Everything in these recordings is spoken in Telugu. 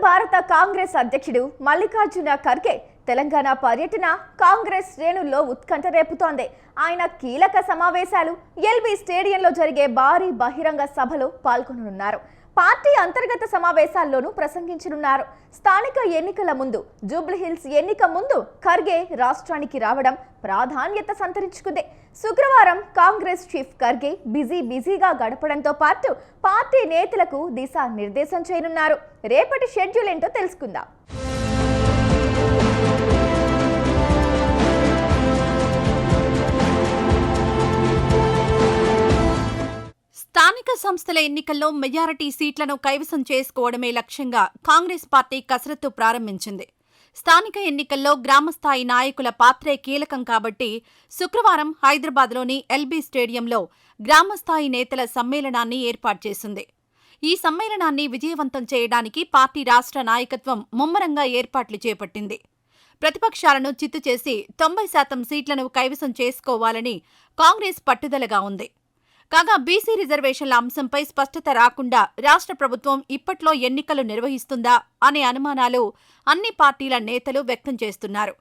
భారత కాంగ్రెస్ అధ్యక్షుడు మల్లికార్జున ఖర్గే తెలంగాణ పర్యటన కాంగ్రెస్ శ్రేణుల్లో ఉత్కంఠ రేపుతోంది. ఆయన కీలక సమావేశాలు ఎల్బీ స్టేడియంలో జరిగే భారీ బహిరంగ సభలో పాల్గొననున్నారు. పార్టీ అంతర్గత సమావేశాల్లోనూ ప్రసంగించనున్నారు. స్థానిక ఎన్నికల ముందు జూబ్లీహిల్స్ ఎన్నిక ముందు ఖర్గే రాష్ట్రానికి రావడం ప్రాధాన్యత సంతరించుకుంది. శుక్రవారం కాంగ్రెస్ చీఫ్ ఖర్గే బిజీగా గడపడంతో పాటు పార్టీ నేతలకు దిశానిర్దేశం చేయనున్నారు. రేపటి షెడ్యూల్ ఏంటో తెలుసుకుందాం. స్థానిక సంస్థల ఎన్నికల్లో మెజారిటీ సీట్లను కైవసం చేసుకోవడమే లక్ష్యంగా కాంగ్రెస్ పార్టీ కసరత్తు ప్రారంభించింది. స్థానిక ఎన్నికల్లో గ్రామస్థాయి నాయకుల పాత్రే కీలకం కాబట్టి శుక్రవారం హైదరాబాద్లోని ఎల్బీ స్టేడియంలో గ్రామస్థాయి నేతల సమ్మేళనాన్ని ఏర్పాటు చేసింది. ఈ సమ్మేళనాన్ని విజయవంతం చేయడానికి పార్టీ రాష్ట్ర నాయకత్వం ముమ్మరంగా ఏర్పాట్లు చేపట్టింది. ప్రతిపక్షాలను చిత్తు చేసి 90% సీట్లను కైవసం చేసుకోవాలని కాంగ్రెస్ పట్టుదలగా ఉంది. కాగా బీసీ రిజర్వేషన్ల అంశంపై స్పష్టత రాకుండా రాష్ట్ర ప్రభుత్వం ఇప్పట్లో ఎన్నికలు నిర్వహిస్తుందా అనే అనుమానాలు అన్ని పార్టీల నేతలు వ్యక్తం చేస్తున్నారు.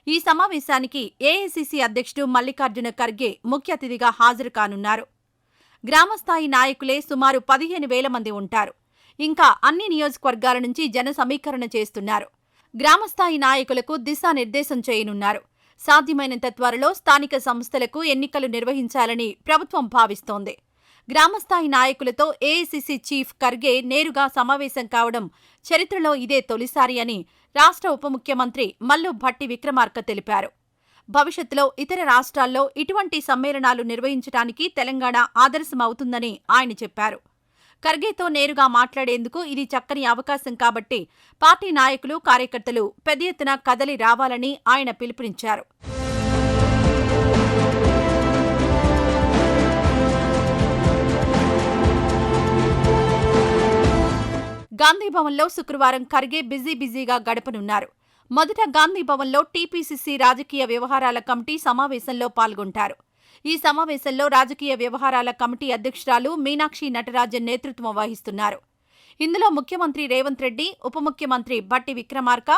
ఈ సమావేశానికి ఏఐసీసీ అధ్యక్షుడు మల్లికార్జున ఖర్గే ముఖ్య అతిథిగా హాజరు కానున్నారు. గ్రామస్థాయి నాయకులే సుమారు 15,000 మంది ఉంటారు. ఇంకా అన్ని నియోజకవర్గాల నుంచి జన సమీకరణ చేస్తున్నారు. గ్రామస్థాయి నాయకులకు దిశానిర్దేశం చేయనున్నారు. సాధ్యమైనంత త్వరలో స్థానిక సంస్థలకు ఎన్నికలు నిర్వహించాలని ప్రభుత్వం భావిస్తోంది. గ్రామస్థాయి నాయకులతో ఏఐసీసీ చీఫ్ ఖర్గే నేరుగా సమావేశం కావడం చరిత్రలో ఇదే తొలిసారి అని రాష్ట్ర ఉప ముఖ్యమంత్రి మల్లు భట్టి విక్రమార్క తెలిపారు. భవిష్యత్తులో ఇతర రాష్ట్రాల్లో ఇటువంటి సమ్మేళనాలు నిర్వహించడానికి తెలంగాణ ఆదర్శమవుతుందని ఆయన చెప్పారు. ఖర్గేతో నేరుగా మాట్లాడేందుకు ఇది చక్కని అవకాశం కాబట్టి పార్టీ నాయకులు, కార్యకర్తలు పెద్ద ఎత్తున కదలి రావాలని ఆయన పిలుపునిచ్చారు. గాంధీభవన్లో శుక్రవారం ఖర్గే బిజీగా గడపనున్నారు. మొదట గాంధీభవన్లో టీపీసీసీ రాజకీయ వ్యవహారాల కమిటీ సమావేశంలో పాల్గొంటారు. ఈ సమావేశంలో రాజకీయ వ్యవహారాల కమిటీ అధ్యక్షురాలు మీనాక్షి నటరాజన్ నేతృత్వం వహిస్తున్నారు. ఇందులో ముఖ్యమంత్రి రేవంత్ రెడ్డి, ఉప ముఖ్యమంత్రి భట్టి విక్రమార్క,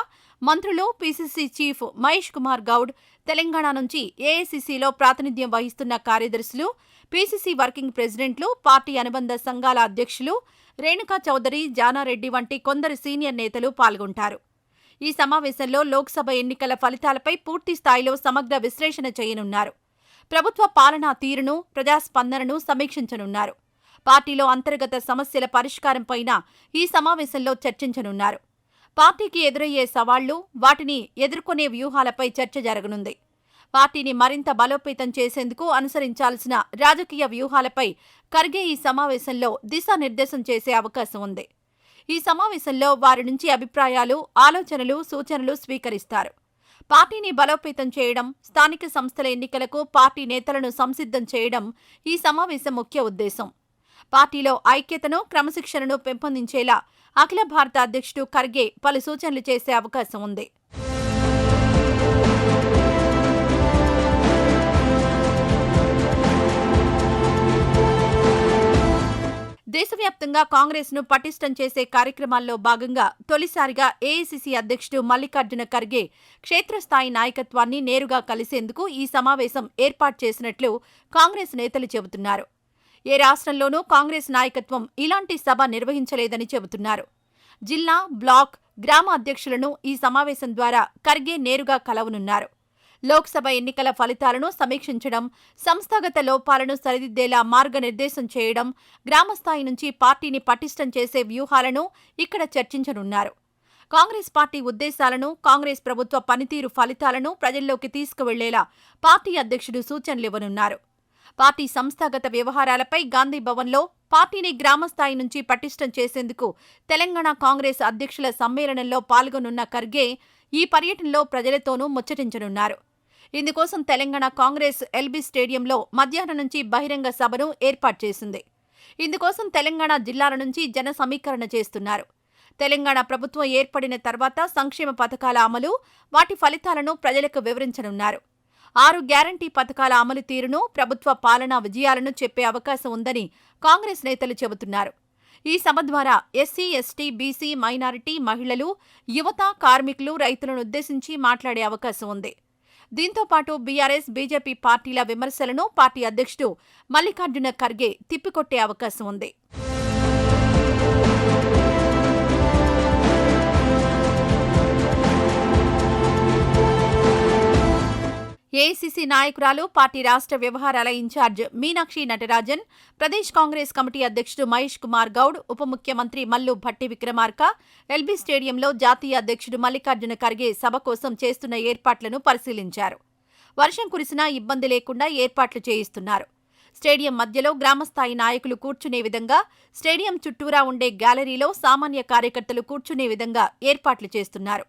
మంత్రులు, పీసీసీ చీఫ్ మహేష్ కుమార్ గౌడ్, తెలంగాణ నుంచి ఏఐసీసీలో ప్రాతినిధ్యం వహిస్తున్న కార్యదర్శులు, పీసీసీ వర్కింగ్ ప్రెసిడెంట్లు, పార్టీ అనుబంధ సంఘాల అధ్యక్షులు రేణుకా చౌదరి, జానారెడ్డి వంటి కొందరు సీనియర్ నేతలు పాల్గొంటారు. ఈ సమావేశంలో లోక్సభ ఎన్నికల ఫలితాలపై పూర్తి స్థాయిలో సమగ్ర విశ్లేషణ చేయనున్నారు. ప్రభుత్వ పాలనా తీరును, ప్రజాస్పందనను సమీక్షించనున్నారు. పార్టీలో అంతర్గత సమస్యల పరిష్కారంపైన ఈ సమావేశంలో చర్చించనున్నారు. పార్టీకి ఎదురయ్యే సవాళ్లు, వాటిని ఎదుర్కొనే వ్యూహాలపై చర్చ జరగనుంది. పార్టీని మరింత బలోపేతం చేసేందుకు అనుసరించాల్సిన రాజకీయ వ్యూహాలపై ఖర్గే ఈ సమావేశంలో దిశానిర్దేశం చేసే అవకాశం ఉంది. ఈ సమావేశంలో వారి నుంచి అభిప్రాయాలు, ఆలోచనలు, సూచనలు స్వీకరిస్తారు. పార్టీని బలోపేతం చేయడం, స్థానిక సంస్థల ఎన్నికలకు పార్టీ నేతలను సంసిద్ధం చేయడం ఈ సమావేశం ముఖ్య ఉద్దేశం. పార్టీలో ఐక్యతను, క్రమశిక్షణను పెంపొందించేలా అఖిల భారత అధ్యక్షుడు ఖర్గే పలు సూచనలు చేసే అవకాశం ఉంది. దేశవ్యాప్తంగా కాంగ్రెస్ను పటిష్టం చేసే కార్యక్రమాల్లో భాగంగా తొలిసారిగా ఏఐసీసీ అధ్యక్షుడు మల్లికార్జున ఖర్గే క్షేత్రస్థాయి నాయకత్వాన్ని నేరుగా కలిసేందుకు ఈ సమావేశం ఏర్పాటు చేసినట్లు కాంగ్రెస్ నేతలు చెబుతున్నారు. ఏ రాష్ట్రంలోనూ కాంగ్రెస్ నాయకత్వం ఇలాంటి సభ నిర్వహించలేదని చెబుతున్నారు. జిల్లా, బ్లాక్, గ్రామ అధ్యక్షులను ఈ సమావేశం ద్వారా ఖర్గే నేరుగా కలవనున్నారు. లోక్సభ ఎన్నికల ఫలితాలను సమీక్షించడం, సంస్థాగత లోపాలను సరిదిద్దేలా మార్గనిర్దేశం చేయడం, గ్రామస్థాయి నుంచి పార్టీని పటిష్టం చేసే వ్యూహాలను ఇక్కడ చర్చించనున్నారు. కాంగ్రెస్ పార్టీ ఉద్దేశాలను, కాంగ్రెస్ ప్రభుత్వ పనితీరు ఫలితాలను ప్రజల్లోకి తీసుకువెళ్లేలా పార్టీ అధ్యక్షుడు సూచనలివ్వనున్నారు. పార్టీ సంస్థాగత వ్యవహారాలపై గాంధీభవన్లో పార్టీని గ్రామస్థాయి నుంచి పటిష్టం చేసేందుకు తెలంగాణ కాంగ్రెస్ అధ్యక్షుల సమ్మేళనంలో పాల్గొనున్న ఖర్గే ఈ పర్యటనలో ప్రజలతోనూ ముచ్చటించనున్నారు. ఇందుకోసం తెలంగాణ కాంగ్రెస్ ఎల్బీ స్టేడియంలో మధ్యాహ్నం నుంచి బహిరంగ సభను ఏర్పాటు చేసింది. ఇందుకోసం తెలంగాణ జిల్లాల నుంచి జన సమీకరణ చేస్తున్నారు. తెలంగాణ ప్రభుత్వం ఏర్పడిన తర్వాత సంక్షేమ పథకాల అమలు, వాటి ఫలితాలను ప్రజలకు వివరించనున్నారు. 6 గ్యారంటీ పథకాల అమలు తీరును, ప్రభుత్వ పాలనా విజయాలను చెప్పే అవకాశం ఉందని కాంగ్రెస్ నేతలు చెబుతున్నారు. ఈ సభ ద్వారా ఎస్సీ, ఎస్టీ, బీసీ, మైనారిటీ, మహిళలు, యువత, కార్మికులు, రైతులను ఉద్దేశించి మాట్లాడే అవకాశం ఉంది. దీంతో పాటు బీఆర్ఎస్, బీజేపీ పార్టీల విమర్శలను పార్టీ అధ్యక్షుడు మల్లికార్జున ఖర్గే తిప్పికొట్టే అవకాశం ఉంది. ఏఐసీసీ నాయకురాలు, పార్టీ రాష్ట్ర వ్యవహారాల ఇన్ఛార్జ్ మీనాక్షి నటరాజన్, ప్రదేశ్ కాంగ్రెస్ కమిటీ అధ్యక్షుడు మహేష్ కుమార్ గౌడ్, ఉప ముఖ్యమంత్రి మల్లు భట్టి విక్రమార్క, ఎల్బీ స్టేడియంలో జాతీయ అధ్యక్షుడు మల్లికార్జున ఖర్గే సభ కోసం చేస్తున్న ఏర్పాట్లను పరిశీలించారు. వర్షం కురిసినా ఇబ్బంది లేకుండా ఏర్పాట్లు చేయిస్తున్నారు. స్టేడియం మధ్యలో గ్రామస్థాయి నాయకులు కూర్చునే విధంగా, స్టేడియం చుట్టూరా ఉండే గ్యాలరీలో సామాన్య కార్యకర్తలు కూర్చునే విధంగా ఏర్పాట్లు చేస్తున్నారు.